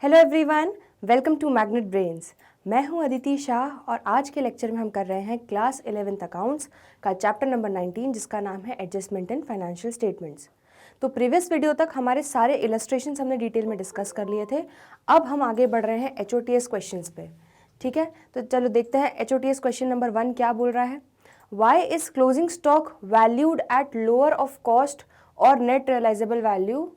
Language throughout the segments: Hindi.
Hello everyone, welcome to Magnet Brains. मैं हूं अदिति शाह और आज के लेक्चर में हम कर रहे हैं क्लास 11th अकाउंट्स का चैप्टर नंबर 19 जिसका नाम है एडजस्टमेंट इन फाइनेंशियल स्टेटमेंट्स। तो प्रीवियस वीडियो तक हमारे सारे इलस्ट्रेशंस हमने डिटेल में डिस्कस कर लिए थे। अब हम आगे बढ़ रहे हैं HOTS क्वेश्चंस पे। ठीक है, तो चलो देखते हैं HOTS क्वेश्चन नंबर 1 क्या बोल रहा है। Why is closing stock valued at lower of cost और नेट रियलाइजेबल वैल्यू।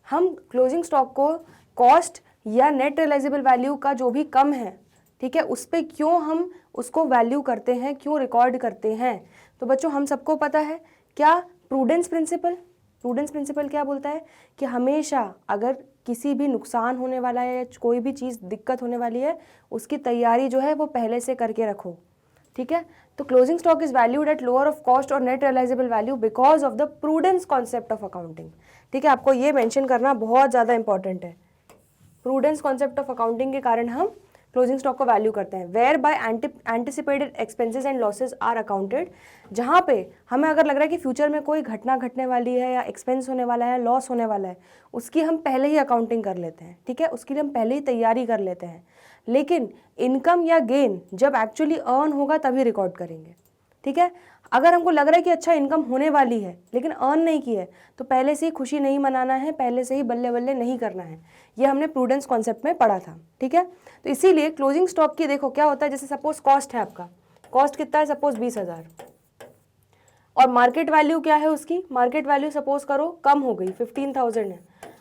हम क्लोजिंग स्टॉक को कॉस्ट या नेट रियलाइजेबल वैल्यू का जो भी कम है, ठीक है, उस पर क्यों हम उसको वैल्यू करते हैं, क्यों रिकॉर्ड करते हैं। तो बच्चों हम सबको पता है क्या प्रूडेंस प्रिंसिपल क्या बोलता है कि हमेशा अगर किसी भी नुकसान होने वाला है या कोई भी चीज़ दिक्कत होने वाली है उसकी तैयारी जो है वो पहले से करके रखो। ठीक है, तो closing stock is valued at lower of cost और net realisable value because of the prudence concept of accounting. ठीक है, आपको ये मेंशन करना बहुत ज़्यादा इंपॉर्टेंट है। प्रूडेंस कॉन्सेप्ट ऑफ अकाउंटिंग के कारण हम क्लोजिंग स्टॉक को वैल्यू करते हैं। Whereby anticipated expenses and losses are accounted, जहाँ पे हमें अगर लग रहा है कि फ्यूचर में कोई घटना घटने वाली है या एक्सपेंस होने वाला है, लॉस होने वाला है, उसकी हम पहले ही अकाउंटिंग कर लेते हैं। ठीक है, उसके लिए हम पहले ही तैयारी कर लेते हैं। लेकिन इनकम या गेन जब एक्चुअली अर्न होगा तभी रिकॉर्ड करेंगे। ठीक है, अगर हमको लग रहा है कि अच्छा इनकम होने वाली है लेकिन अर्न नहीं की है तो पहले से ही खुशी नहीं मनाना है, पहले से ही बल्ले बल्ले नहीं करना है। ये हमने प्रूडेंस कॉन्सेप्ट में पढ़ा था। ठीक है, तो इसीलिए क्लोजिंग स्टॉक की देखो क्या होता है। जैसे सपोज कॉस्ट है, आपका कॉस्ट कितना है, सपोज 20,000 और मार्केट वैल्यू क्या है उसकी, मार्केट वैल्यू सपोज करो कम हो गई 15,000 है।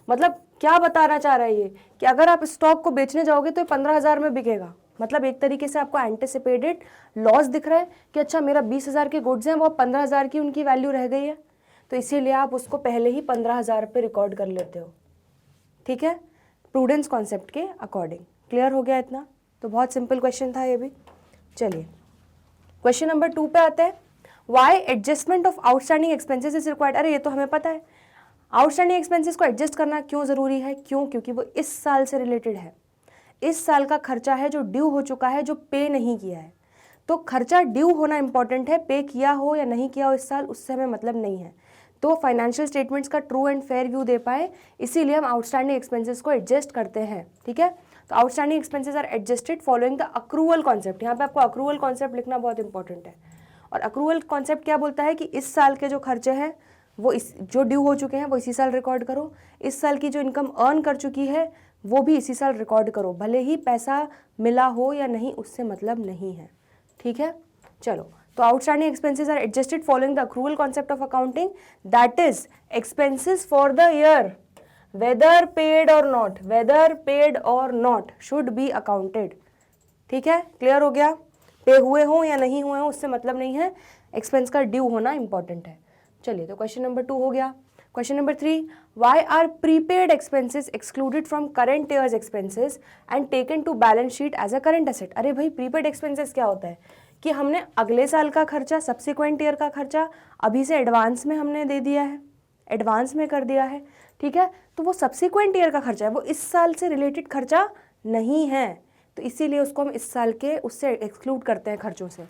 मतलब क्या बताना चाह रहा है ये कि अगर आप स्टॉक को बेचने जाओगे तो 15,000 में बिकेगा। मतलब एक तरीके से आपको एंटिसिपेटेड लॉस दिख रहा है कि अच्छा मेरा 20,000 के गुड्स हैं, वो 15,000 की उनकी वैल्यू रह गई है, तो इसीलिए आप उसको पहले ही 15,000 पे रिकॉर्ड कर लेते हो। ठीक है, प्रूडेंस कॉन्सेप्ट के अकॉर्डिंग। क्लियर हो गया इतना? तो बहुत सिंपल क्वेश्चन था ये भी। चलिए क्वेश्चन नंबर 2 पे आते हैं। Why adjustment of outstanding expenses is required. अरे ये तो हमें पता है, आउटस्टैंडिंग एक्सपेंसेस को एडजस्ट करना क्यों ज़रूरी है। क्यों? क्योंकि वो इस साल से रिलेटेड है। इस साल का खर्चा है जो ड्यू हो चुका है, जो पे नहीं किया है। तो खर्चा ड्यू होना इंपॉर्टेंट है, पे किया हो या नहीं किया हो इस साल उससे हमें मतलब नहीं है। तो फाइनेंशियल स्टेटमेंट्स का ट्रू एंड फेयर व्यू दे पाए इसीलिए हम आउटस्टैंडिंग एक्सपेंसेस को एडजस्ट करते हैं। ठीक है, तो outstanding expenses are adjusted following the accrual concept. यहाँ पे आपको अक्रूवल कॉन्सेप्ट लिखना बहुत इंपॉर्टेंट है। और अक्रूवल कॉन्सेप्ट क्या बोलता है कि इस साल के जो खर्चे हैं वो जो ड्यू हो चुके हैं वो इसी साल रिकॉर्ड करो। इस साल की जो इनकम अर्न कर चुकी है वो भी इसी साल रिकॉर्ड करो, भले ही पैसा मिला हो या नहीं उससे मतलब नहीं है। ठीक है, चलो तो outstanding expenses are adjusted following the accrual concept of accounting, that is expenses for the year whether paid or not should be accounted. ठीक है, क्लियर हो गया? पे हुए हो या नहीं हुए हो उससे मतलब नहीं है, एक्सपेंस का ड्यू होना इंपॉर्टेंट है। चलिए तो क्वेश्चन नंबर 2 हो गया। Question number 3, why are prepaid expenses excluded from current years expenses and taken to balance sheet as a current asset. अरे भाई प्रीपेड एक्सपेंसेस क्या होता है कि हमने अगले साल का खर्चा, सब्सिक्वेंट ईयर का खर्चा अभी से एडवांस में हमने दे दिया है, एडवांस में कर दिया है। ठीक है, तो वो सब्सिक्वेंट ईयर का खर्चा है, वो इस साल से रिलेटेड खर्चा नहीं है, तो इसीलिए उसको हम इस साल के उससे एक्सक्लूड करते हैं खर्चों से।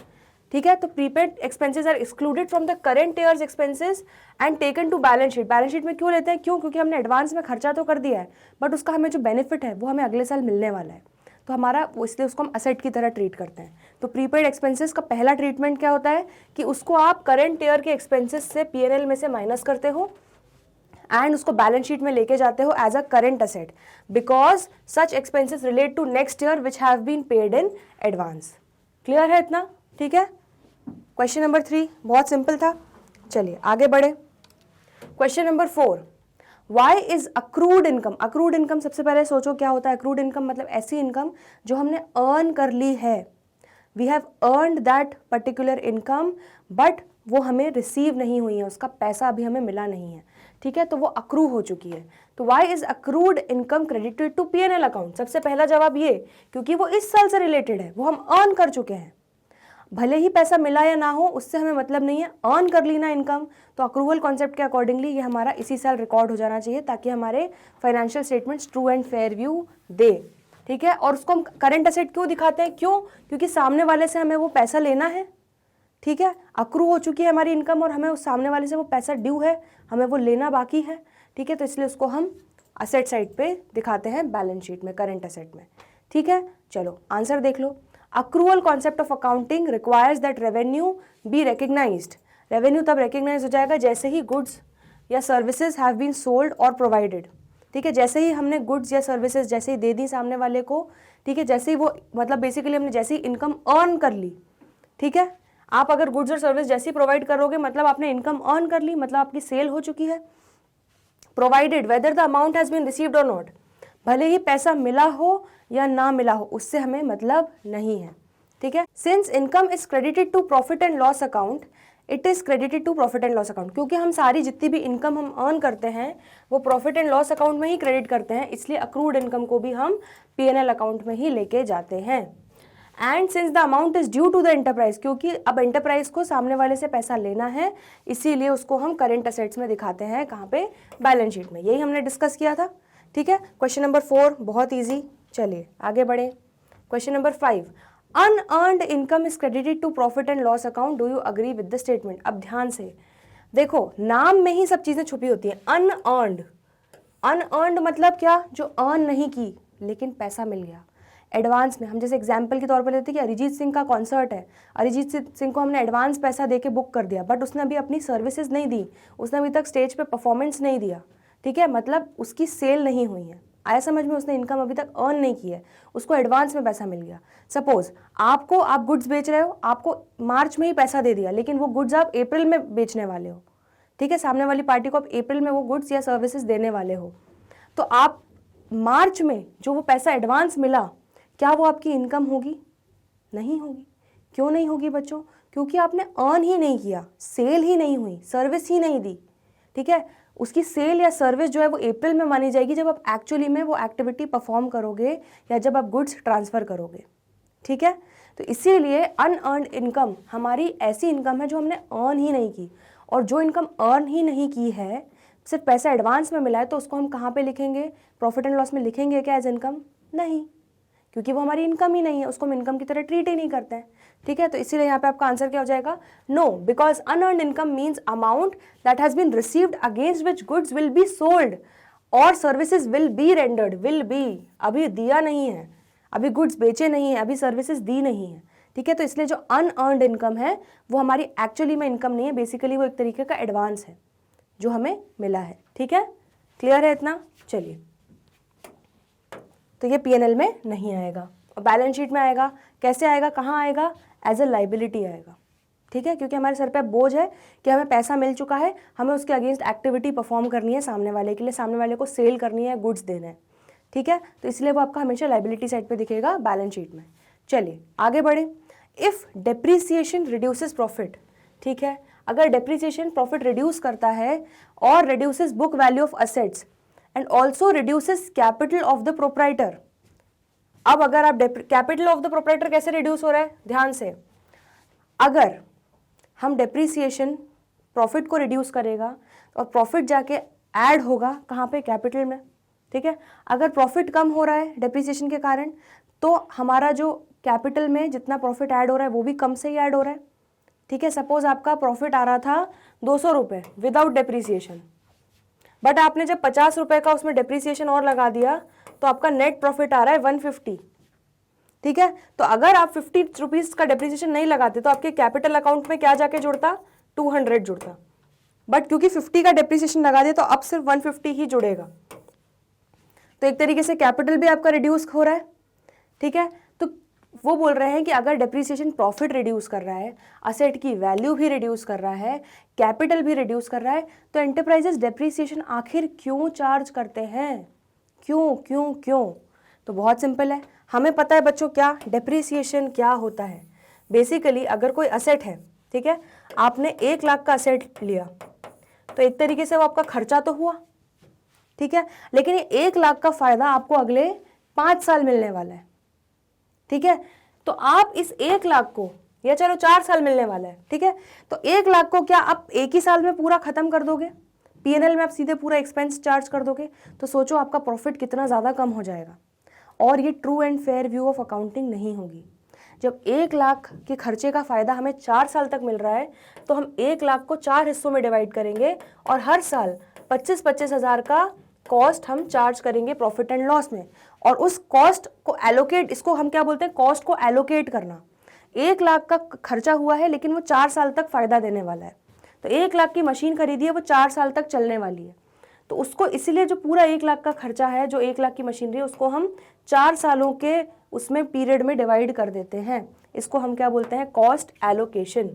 ठीक है, तो prepaid expenses are excluded from the current years expenses and taken to balance sheet. Balance sheet में क्यों लेते हैं? क्यों? क्योंकि हमने एडवांस में खर्चा तो कर दिया है बट उसका हमें जो बेनिफिट है वो हमें अगले साल मिलने वाला है, तो हमारा इसलिए उसको हम असेट की तरह ट्रीट करते हैं। तो प्रीपेड एक्सपेंसेस का पहला ट्रीटमेंट क्या होता है कि उसको आप करंट ईयर के एक्सपेंसेस से P&L में से माइनस करते हो एंड उसको बैलेंस शीट में लेके जाते हो as a current asset because such expenses relate to next year which have been paid in advance. Clear है इतना? ठीक है, क्वेश्चन नंबर 3 बहुत सिंपल था। चलिए आगे बढ़े। Question number 4, why is accrued income. Accrued income सबसे पहले सोचो क्या होता है। अक्रूड इनकम मतलब ऐसी इनकम जो हमने अर्न कर ली है, we have earned that particular income but वो हमें रिसीव नहीं हुई है, उसका पैसा अभी हमें मिला नहीं है। ठीक है, तो वो अक्रू हो चुकी है। तो why is accrued income credited to P&L account. सबसे पहला जवाब ये, क्योंकि वो इस साल से रिलेटेड है, वो हम अर्न कर चुके हैं, भले ही पैसा मिला या ना हो उससे हमें मतलब नहीं है, अर्न कर ली ना इनकम, तो अक्रूवल कॉन्सेप्ट के अकॉर्डिंगली ये हमारा इसी साल रिकॉर्ड हो जाना चाहिए ताकि हमारे financial statements true and fair view दे। ठीक है, और उसको हम करंट असेट क्यों दिखाते हैं? क्यों? क्योंकि सामने वाले से हमें वो पैसा लेना है। ठीक है, अक्रू हो चुकी है हमारी इनकम और हमें उस सामने वाले से वो पैसा ड्यू है, हमें वो लेना बाकी है। ठीक है, तो इसलिए उसको हम असेट साइड पे दिखाते हैं बैलेंस शीट में, करंट असेट में। ठीक है, चलो आंसर देख लो। Accrual concept of accounting requires that revenue be recognised. Revenue तब रिकग्नाइज हो जाएगा जैसे ही गुड्स या सर्विसेज हैव बीन सोल्ड और प्रोवाइडेड। ठीक है, जैसे ही हमने गुड्स या सर्विसेज जैसे ही दे दी सामने वाले को, ठीक है, जैसे ही वो मतलब बेसिकली हमने जैसे ही इनकम अर्न कर ली। ठीक है, आप अगर गुड्स और सर्विस जैसे ही प्रोवाइड करोगे मतलब आपने इनकम अर्न कर ली, मतलब आपकी सेल हो चुकी है। Provided whether the amount has been received और नॉट, भले ही पैसा मिला हो या ना मिला हो उससे हमें मतलब नहीं है। ठीक है, since income is credited to profit and loss account, it is credited to profit and loss account, क्योंकि हम सारी जितनी भी इनकम हम अर्न करते हैं वो प्रॉफिट एंड लॉस अकाउंट में ही क्रेडिट करते हैं, इसलिए अक्रूड इनकम को भी हम P&L अकाउंट में ही लेके जाते हैं। And since the amount is due to the enterprise, क्योंकि अब एंटरप्राइज को सामने वाले से पैसा लेना है, इसीलिए उसको हम करंट असेट्स में दिखाते हैं। कहाँ पे? बैलेंस शीट में। यही हमने डिस्कस किया था। ठीक है, क्वेश्चन नंबर 4 बहुत ईजी। चलिए आगे बढ़े। Question number 5, unearned income is credited to profit and loss account, do you agree with the statement. अब ध्यान से देखो, नाम में ही सब चीजें छुपी होती हैं। अनअर्न्ड, अनअर्न्ड मतलब क्या? जो अर्न नहीं की लेकिन पैसा मिल गया एडवांस में। हम जैसे एग्जाम्पल के तौर पर लेते हैं कि अरिजीत सिंह का कॉन्सर्ट है, अरिजीत सिंह को हमने एडवांस पैसा देके बुक कर दिया, बट उसने अभी अपनी सर्विसेज नहीं दी, उसने अभी तक स्टेज पे परफॉर्मेंस नहीं दिया। ठीक है, मतलब उसकी सेल नहीं हुई है। आया समझ में? उसने इनकम अभी तक अर्न नहीं की है, उसको एडवांस में पैसा मिल गया। सपोज आप गुड्स बेच रहे हो, आपको मार्च में ही पैसा दे दिया, लेकिन वो गुड्स आप अप्रैल में बेचने वाले हो। ठीक है, सामने वाली पार्टी को आप अप्रैल में वो गुड्स या सर्विसेज देने वाले हो, तो आप मार्च में जो वो पैसा एडवांस मिला, क्या वो आपकी इनकम होगी? नहीं होगी। क्यों नहीं होगी बच्चों? क्योंकि आपने अर्न ही नहीं किया, सेल ही नहीं हुई, सर्विस ही नहीं दी। ठीक है, उसकी सेल या सर्विस जो है वो अप्रैल में मानी जाएगी जब आप एक्चुअली में वो एक्टिविटी परफॉर्म करोगे या जब आप गुड्स ट्रांसफर करोगे। ठीक है, तो इसीलिए अनअर्न्ड इनकम हमारी ऐसी इनकम है जो हमने अर्न ही नहीं की, और जो इनकम अर्न ही नहीं की है, सिर्फ पैसा एडवांस में मिला है, तो उसको हम कहाँ पे लिखेंगे? प्रॉफिट एंड लॉस में लिखेंगे क्या एज इनकम? नहीं, क्योंकि वो हमारी इनकम ही नहीं है, उसको हम इनकम की तरह ट्रीट ही नहीं करते हैं। ठीक है, तो इसीलिए यहाँ पे आपका आंसर क्या हो जाएगा? No, because unearned income means amount that has been received against which goods will be sold और services will be rendered. Will be, अभी दिया नहीं है, अभी गुड्स बेचे नहीं है, अभी सर्विसेज दी नहीं है। ठीक है, तो इसलिए जो अनअर्न्ड इनकम है वो हमारी एक्चुअली में इनकम नहीं है, बेसिकली वो एक तरीके का एडवांस है जो हमें मिला है। ठीक है, क्लियर है इतना? चलिए, तो ये P&L में नहीं आएगा और बैलेंस शीट में आएगा। कैसे आएगा? कहाँ आएगा? एज ए लाइबिलिटी आएगा। ठीक है, क्योंकि हमारे सर पे बोझ है कि हमें पैसा मिल चुका है, हमें उसके अगेंस्ट एक्टिविटी परफॉर्म करनी है सामने वाले के लिए, सामने वाले को सेल करनी है, गुड्स देना है। ठीक है, तो इसलिए वो आपका हमेशा लाइबिलिटी साइड पे दिखेगा बैलेंस शीट में। चलिए आगे बढ़े। इफ डेप्रीसिएशन रिड्यूसेस प्रॉफिट, ठीक है, अगर डेप्रीसिएशन प्रॉफिट रिड्यूस करता है और reduces book value of assets and also reduces capital of the proprietor. अब अगर आप कैपिटल ऑफ द प्रोप्राइटर कैसे रिड्यूस हो रहा है? ध्यान से, अगर हम डेप्रीसिएशन प्रॉफिट को रिड्यूस करेगा और प्रॉफिट जाके ऐड होगा कहाँ पे? कैपिटल में। ठीक है, अगर प्रॉफिट कम हो रहा है डेप्रीसिएशन के कारण, तो हमारा जो कैपिटल में जितना प्रॉफिट ऐड हो रहा है वो भी कम से ही ऐड हो रहा है। ठीक है, सपोज आपका प्रॉफिट आ रहा था 200 रुपये विदाउट डेप्रीसिएशन, बट आपने जब 50 रुपये का उसमें डेप्रीसिएशन और लगा दिया तो आपका नेट प्रॉफिट आ रहा है 150। ठीक है, तो अगर आप 50 रुपीज़ का डेप्रीसिएशन नहीं लगाते तो आपके कैपिटल अकाउंट में क्या जाके जुड़ता? 200 जुड़ता, बट क्योंकि 50 का डेप्रीसिएशन लगा दिया तो अब सिर्फ 150 ही जुड़ेगा, तो एक तरीके से कैपिटल भी आपका रिड्यूस हो रहा है। ठीक है, तो वो बोल रहे हैं कि अगर डेप्रीसिएशन प्रॉफिट रिड्यूस कर रहा है, असेट की वैल्यू भी रिड्यूस कर रहा है, कैपिटल भी रिड्यूस कर रहा है, तो एंटरप्राइजेस डेप्रीसिएशन आखिर क्यों चार्ज करते हैं? क्यों क्यों क्यों? तो बहुत सिंपल है, हमें पता है बच्चों क्या डेप्रीसिएशन क्या होता है। बेसिकली अगर कोई असेट है, ठीक है, आपने 1 लाख का असेट लिया तो एक तरीके से वो आपका खर्चा तो हुआ, ठीक है, लेकिन ये 1 लाख का फायदा आपको अगले 5 साल मिलने वाला है। ठीक है, तो आप इस 1 लाख को, या चलो 4 साल मिलने वाला है, ठीक है, तो 1 लाख को क्या आप एक ही साल में पूरा खत्म कर दोगे? P&L में आप सीधे पूरा एक्सपेंस चार्ज कर दोगे, तो सोचो आपका प्रॉफिट कितना ज़्यादा कम हो जाएगा। और ये true and fair view of accounting नहीं होगी। जब 1 लाख के खर्चे का फ़ायदा हमें 4 साल तक मिल रहा है, तो हम 1 लाख को 4 हिस्सों में डिवाइड करेंगे और हर साल 25-25 हज़ार का कॉस्ट हम चार्ज करेंगे प्रॉफिट एंड लॉस में, और उस कॉस्ट को एलोकेट, इसको हम क्या बोलते हैं, कॉस्ट को एलोकेट करना। 1 लाख का खर्चा हुआ है लेकिन वो 4 साल तक फ़ायदा देने वाला है, तो 1 लाख की मशीन खरीदी है, वो 4 साल तक चलने वाली है, तो उसको इसीलिए जो पूरा 1 लाख का खर्चा है, जो 1 लाख की मशीनरी है, उसको हम 4 सालों के उसमें पीरियड में डिवाइड कर देते हैं। इसको हम क्या बोलते हैं, कॉस्ट एलोकेशन।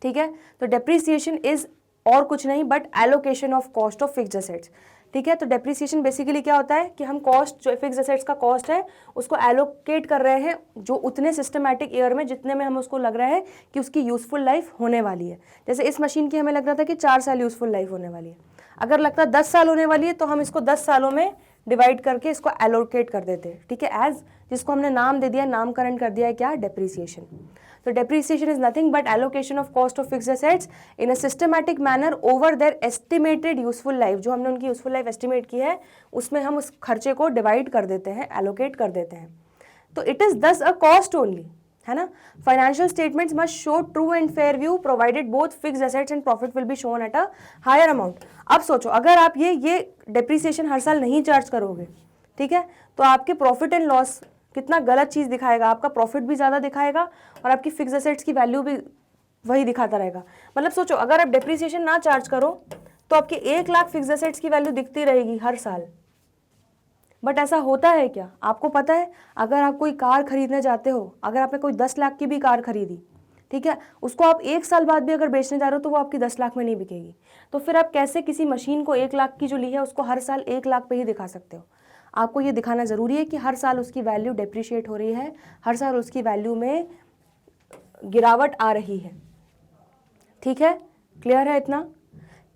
ठीक है, तो डेप्रीसिएशन इज और कुछ नहीं but allocation of cost of fixed assets. ठीक है, तो डेप्रीसिएशन बेसिकली क्या होता है कि हम कॉस्ट, जो फिक्स्ड एसेट्स का कॉस्ट है, उसको एलोकेट कर रहे हैं जो उतने सिस्टमैटिक ईयर में जितने में हमें उसको लग रहा है कि उसकी यूजफुल लाइफ होने वाली है। जैसे इस मशीन की हमें लग रहा था कि 4 साल यूजफुल लाइफ होने वाली है, अगर लगता है 10 साल होने वाली है तो हम इसको 10 सालों में डिवाइड करके इसको एलोकेट कर देते हैं। ठीक है, एज जिसको हमने नाम दे दिया, नामकरण कर दिया है क्या, डेप्रीसिएशन। तो depreciation is nothing but allocation of cost of fixed assets in a systematic manner over their estimated useful life. जो हमने उनकी यूजफुल लाइफ एस्टिमेट की है उसमें हम उस खर्चे को डिवाइड कर देते हैं, एलोकेट कर देते हैं। तो इट इज दस अ कॉस्ट ओनली, है ना। Financial statements must show true and fair view provided both fixed assets and profit will be shown at a higher amount. अब सोचो, अगर आप ये डेप्रीसिएशन हर साल नहीं चार्ज करोगे, ठीक है, तो आपके प्रॉफिट एंड लॉस कितना गलत चीज़ दिखाएगा, आपका प्रॉफिट भी ज़्यादा दिखाएगा और आपकी फिक्स्ड एसेट्स की वैल्यू भी वही दिखाता रहेगा। मतलब सोचो, अगर आप डेप्रीसिएशन ना चार्ज करो तो आपके 1 लाख फिक्स्ड एसेट्स की वैल्यू दिखती रहेगी हर साल। बट ऐसा होता है क्या, आपको पता है? अगर आप कोई कार खरीदने जाते हो, अगर आपने कोई 10 लाख की भी कार खरीदी, ठीक है, उसको आप 1 साल बाद भी अगर बेचने जा रहे हो तो वो आपकी 10 लाख में नहीं बिकेगी। तो फिर आप कैसे किसी मशीन को 1 लाख की जो ली है उसको हर साल 1 लाख पे ही दिखा सकते हो? आपको ये दिखाना ज़रूरी है कि हर साल उसकी वैल्यू डेप्रिशिएट हो रही है, हर साल उसकी वैल्यू में गिरावट आ रही है। ठीक है, क्लियर है इतना?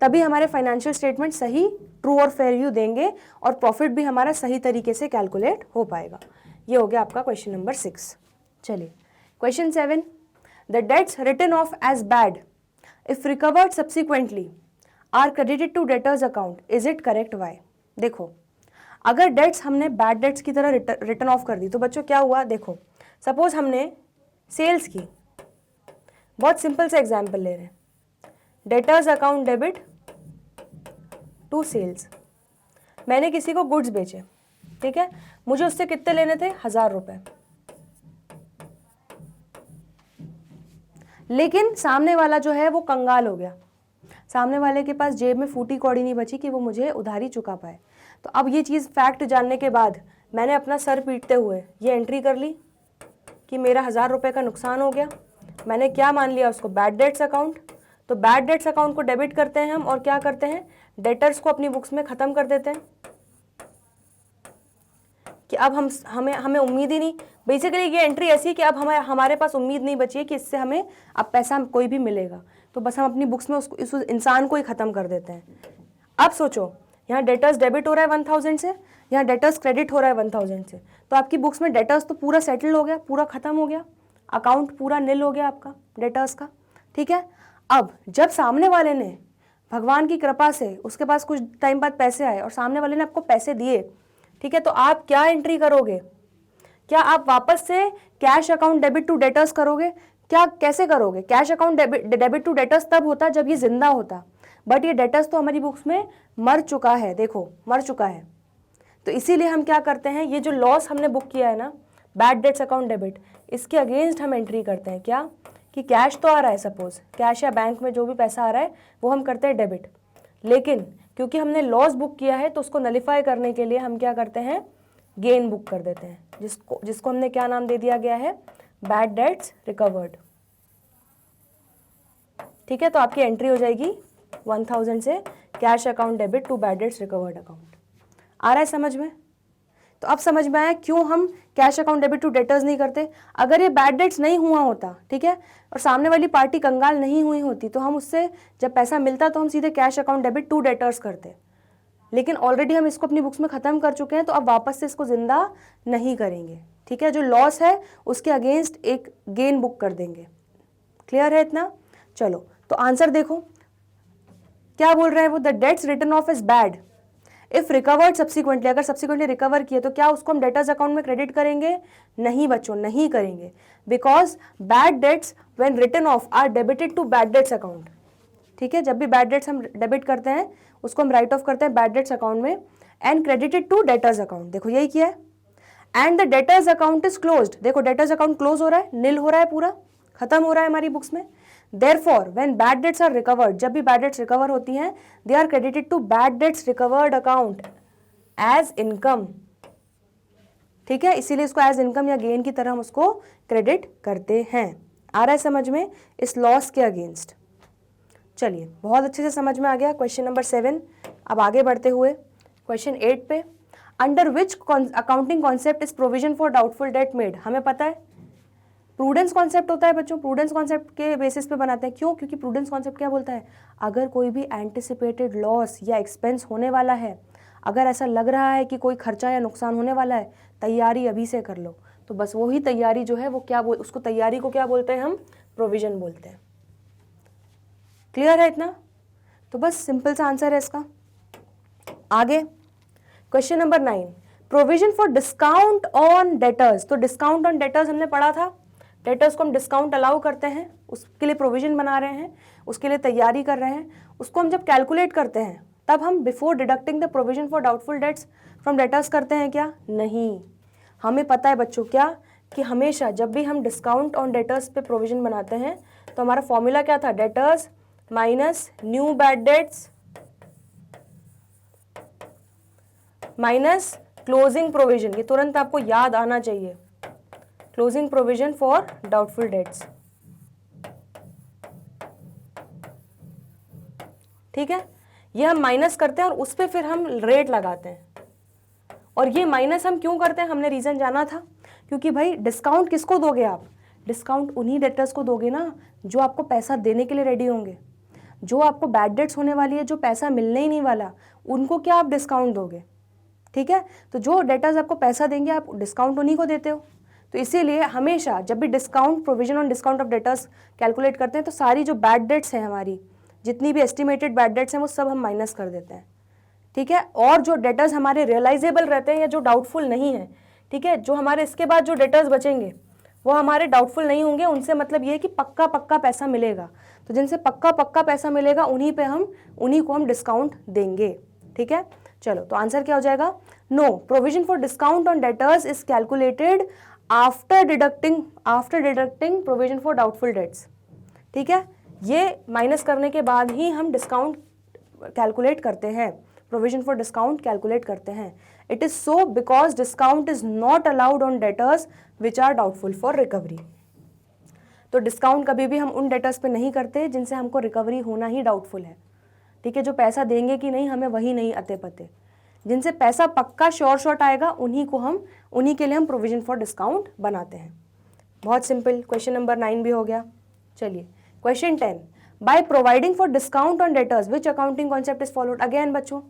तभी हमारे फाइनेंशियल स्टेटमेंट सही, ट्रू और फेयर व्यू देंगे और प्रॉफिट भी हमारा सही तरीके से कैलकुलेट हो पाएगा। ये हो गया आपका क्वेश्चन नंबर 6। चलिए question 7, the debts written off as bad if recovered subsequently are credited to debtors account, is it correct? Why? देखो, अगर डेट्स हमने बैड डेट्स की तरह रिटर्न ऑफ कर दी तो बच्चों क्या हुआ, देखो सपोज हमने सेल्स की, बहुत सिंपल सा एग्जांपल ले रहे हैं, debtors account debit to sales. मैंने किसी को गुड्स बेचे, ठीक है, मुझे उससे कितने लेने थे, 1000 रुपये, लेकिन सामने वाला जो है वो कंगाल हो गया, सामने वाले के पास जेब में फूटी कौड़ी नहीं बची कि वो मुझे उधारी चुका पाए। तो अब ये चीज़ फैक्ट जानने के बाद मैंने अपना सर पीटते हुए ये एंट्री कर ली कि मेरा 1000 रुपये का नुकसान हो गया। मैंने क्या मान लिया उसको, बैड डेट्स अकाउंट। तो बैड डेट्स अकाउंट को डेबिट करते हैं हम और क्या करते हैं, डेटर्स को अपनी बुक्स में ख़त्म कर देते हैं कि अब हमें उम्मीद ही नहीं, बेसिकली ये एंट्री ऐसी है कि अब हमारे पास उम्मीद नहीं बची है कि इससे हमें अब पैसा कोई भी मिलेगा, तो बस हम अपनी बुक्स में उसको, इस इंसान को ही ख़त्म कर देते हैं। अब सोचो, यहाँ डेटर्स डेबिट हो रहा है 1000 से, यहाँ डेटर्स क्रेडिट हो रहा है 1000 से, तो आपकी बुक्स में डेटर्स तो पूरा सेटल हो गया, पूरा ख़त्म हो गया, अकाउंट पूरा नील हो गया आपका डेटर्स का। ठीक है, अब जब सामने वाले ने भगवान की कृपा से उसके पास कुछ टाइम बाद पैसे आए और सामने वाले ने आपको पैसे दिए, ठीक है, तो आप क्या एंट्री करोगे? क्या आप वापस से cash account debit to debtors करोगे? क्या, कैसे करोगे? Cash account debit to debtors तब होता जब ये जिंदा होता, बट ये डेटर्स तो हमारी बुक्स में मर चुका है, देखो मर चुका है। तो इसीलिए हम क्या करते हैं, ये जो लॉस हमने बुक किया है ना, बैड डेट्स अकाउंट डेबिट, इसके अगेंस्ट हम एंट्री करते हैं क्या, कि कैश तो आ रहा है, सपोज कैश या बैंक में जो भी पैसा आ रहा है वो हम करते हैं डेबिट, लेकिन क्योंकि हमने लॉस बुक किया है तो उसको नलिफाई करने के लिए हम क्या करते हैं, गेन बुक कर देते हैं, जिसको हमने क्या नाम दे दिया गया है, बैड डेट्स रिकवर्ड। ठीक है, तो आपकी एंट्री हो जाएगी 1000 से cash account debit to bad debts recovered account. आ रहा है समझ में? तो अब समझ में आया क्यों हम cash account debit to debtors नहीं करते। अगर ये बैड डेट्स नहीं हुआ होता, ठीक है, और सामने वाली पार्टी कंगाल नहीं हुई होती, तो हम उससे जब पैसा मिलता तो हम सीधे cash account debit to debtors करते, लेकिन ऑलरेडी हम इसको अपनी बुक्स में ख़त्म कर चुके हैं, तो अब वापस से इसको जिंदा नहीं करेंगे। ठीक है, जो लॉस है उसके अगेंस्ट एक गेन बुक कर देंगे। क्लियर है इतना? चलो तो आंसर देखो क्या बोल रहा है वो, the debts written off is bad if recovered subsequently, अगर सब्सिक्वेंटली रिकवर किए तो क्या उसको हम डेटर्स अकाउंट में क्रेडिट करेंगे? नहीं बच्चों, नहीं करेंगे, because bad debts when written off are debited to bad debts account. ठीक है, जब भी बैड डेट्स हम डेबिट करते हैं उसको हम राइट ऑफ करते हैं बैड डेट्स अकाउंट में, and credited to debtors account, देखो यही किया है, and the debtors account is closed, देखो डेटर्स अकाउंट क्लोज हो रहा है, नील हो रहा है, पूरा खत्म हो रहा है हमारी बुक्स में। Therefore when bad debts are recovered, जब भी बैड डेट्स रिकवर होती हैं, they are credited to bad debts recovered account as income, ठीक है, इसीलिए इसको एज इनकम या गेन की तरह हम उसको क्रेडिट करते हैं। आ रहा है समझ में, इस लॉस के अगेंस्ट। चलिए, बहुत अच्छे से समझ में आ गया क्वेश्चन नंबर 7। अब आगे बढ़ते हुए क्वेश्चन 8 पे, under which accounting concept is provision for doubtful debt made, हमें पता है प्रूडेंस कॉन्सेप्ट होता है बच्चों, प्रूडेंस कॉन्सेप्ट के बेसिस पे बनाते हैं। क्यों? क्योंकि प्रूडेंस कॉन्सेप्ट क्या बोलता है, अगर कोई भी एंटिसिपेटेड लॉस या एक्सपेंस होने वाला है, अगर ऐसा लग रहा है कि कोई खर्चा या नुकसान होने वाला है, तैयारी अभी से कर लो। तो बस वही तैयारी जो है वो क्या उसको तैयारी को क्या बोलते हैं हम, प्रोविजन बोलते हैं। क्लियर है इतना? तो बस सिंपल सा आंसर है इसका। आगे question number 9, provision for discount on debtors. तो डिस्काउंट ऑन डेटर्स हमने पढ़ा था, डेटर्स को हम डिस्काउंट अलाउ करते हैं, उसके लिए प्रोविजन बना रहे हैं, उसके लिए तैयारी कर रहे हैं। उसको हम जब कैलकुलेट करते हैं तब हम before deducting the provision for doubtful dates from debtors करते हैं क्या? नहीं, हमें पता है बच्चों क्या, कि हमेशा जब भी हम डिस्काउंट ऑन डेटर्स पे प्रोविजन बनाते हैं तो हमारा फॉर्मूला क्या था, debtors minus new bad debts minus closing provision. ये तुरंत आपको याद आना चाहिए, closing provision for doubtful debts. ठीक है, ये हम माइनस करते हैं और उस पर फिर हम रेट लगाते हैं। और ये माइनस हम क्यों करते हैं, हमने रीजन जाना था, क्योंकि भाई डिस्काउंट किसको दोगे आप, डिस्काउंट उन्हीं डेटर्स को दोगे ना जो आपको पैसा देने के लिए रेडी होंगे। जो आपको बैड डेट्स होने वाली है, जो पैसा मिलने ही नहीं वाला, उनको क्या आप डिस्काउंट दोगे? ठीक है, तो जो डेटर्स आपको पैसा देंगे आप डिस्काउंट उन्हीं को देते हो। तो इसीलिए हमेशा जब भी discount provision on discount of debtors calculate करते हैं तो सारी जो बैड डेट्स हैं हमारी, जितनी भी एस्टिमेटेड बैड डेट्स हैं वो सब हम माइनस कर देते हैं। ठीक है, और जो डेटर्स हमारे रियलाइजेबल रहते हैं या जो डाउटफुल नहीं है, ठीक है, जो हमारे इसके बाद जो डेटर्स बचेंगे वो हमारे डाउटफुल नहीं होंगे, उनसे मतलब ये है कि पक्का पक्का पैसा मिलेगा। तो जिनसे पक्का पक्का पैसा मिलेगा उन्हीं को हम डिस्काउंट देंगे। ठीक है, चलो तो आंसर क्या हो जाएगा, no, provision for discount on debtors is calculated after deducting provision for doubtful debts. ठीक है, ये माइनस करने के बाद ही हम डिस्काउंट कैलकुलेट करते हैं, प्रोविजन फॉर डिस्काउंट कैलकुलेट करते हैं। It is so because discount is not allowed on debtors which are doubtful for recovery. तो डिस्काउंट कभी भी हम उन डेटर्स पे नहीं करते जिनसे हमको रिकवरी होना ही डाउटफुल है। ठीक है, जो पैसा देंगे कि नहीं हमें वही नहीं अते पते, जिनसे पैसा पक्का श्योर शॉट आएगा उन्हीं के लिए हम प्रोविजन फॉर डिस्काउंट बनाते हैं। बहुत सिंपल, क्वेश्चन नंबर 9 भी हो गया। चलिए question 10, by providing for discount on debtors which accounting concept is followed. Again बच्चों,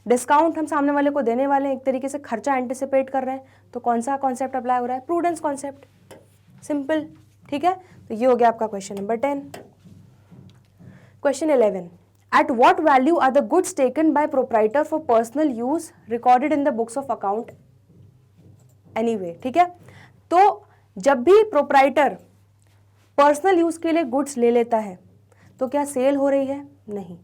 डिस्काउंट हम सामने वाले को देने वाले हैं, एक तरीके से खर्चा एंटिसिपेट कर रहे हैं, तो कौन सा कॉन्सेप्ट अप्लाई हो रहा है, प्रूडेंस कॉन्सेप्ट। सिंपल, ठीक है, तो ये हो गया आपका question number 10। Question 11, at what value are the goods taken by proprietor for personal use recorded in the books of account anyway। ठीक है, तो जब भी प्रोप्राइटर पर्सनल यूज के लिए गुड्स ले लेता है तो क्या सेल हो रही है? नहीं,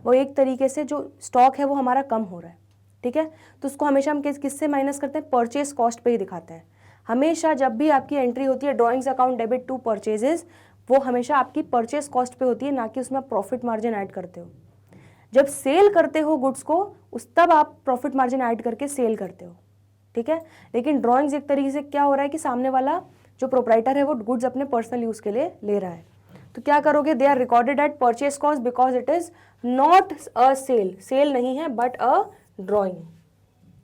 वो एक तरीके से जो स्टॉक है वो हमारा कम हो रहा है। ठीक है, तो उसको हमेशा हम किससे माइनस करते हैं, परचेज कॉस्ट पे ही दिखाते हैं। हमेशा जब भी आपकी एंट्री होती है drawings account debit to purchases, वो हमेशा आपकी परचेज कॉस्ट पे होती है, ना कि उसमें आप प्रॉफिट मार्जिन ऐड करते हो। जब सेल करते हो गुड्स को तब आप प्रॉफिट मार्जिन ऐड करके सेल करते हो। ठीक है, लेकिन ड्रॉइंग्स एक तरीके से क्या हो रहा है कि सामने वाला जो प्रोप्राइटर है वो गुड्स अपने पर्सनल यूज के लिए ले रहा है, तो क्या करोगे, they are recorded at purchase cost because it is not a sale नहीं है बट अ ड्रॉइंग।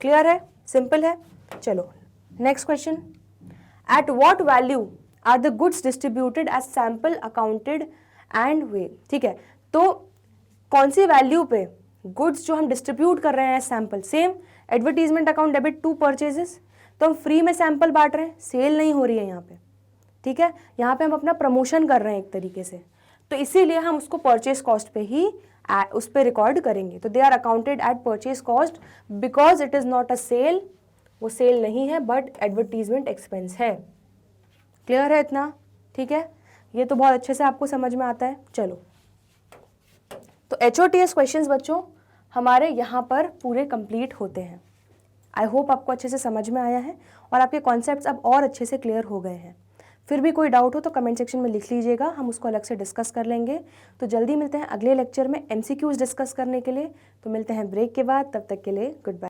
क्लियर है, सिंपल है। चलो next question, at what value are the goods distributed as sample accounted and way. ठीक है, तो कौन सी वैल्यू पे गुड्स जो हम डिस्ट्रीब्यूट कर रहे हैं sample, same advertisement account debit to purchases, तो हम फ्री में सैंपल बांट रहे हैं, सेल नहीं हो रही है यहाँ पे। ठीक है, यहाँ पे हम अपना प्रमोशन कर रहे हैं एक तरीके से, तो इसीलिए हम उसको परचेज कॉस्ट पे ही उस पर रिकॉर्ड करेंगे। तो they are accounted at purchase cost because it is not a sale, वो सेल नहीं है बट एडवर्टीजमेंट एक्सपेंस है। क्लियर है इतना? ठीक है, ये तो बहुत अच्छे से आपको समझ में आता है। चलो तो HOTS क्वेश्चंस बच्चों हमारे यहाँ पर पूरे कंप्लीट होते हैं। आई होप आपको अच्छे से समझ में आया है और आपके कॉन्सेप्ट्स अब और अच्छे से क्लियर हो गए हैं। फिर भी कोई डाउट हो तो कमेंट सेक्शन में लिख लीजिएगा, हम उसको अलग से डिस्कस कर लेंगे। तो जल्दी मिलते हैं अगले लेक्चर में MCQs डिस्कस करने के लिए। तो मिलते हैं ब्रेक के बाद, तब तक के लिए गुड बाय।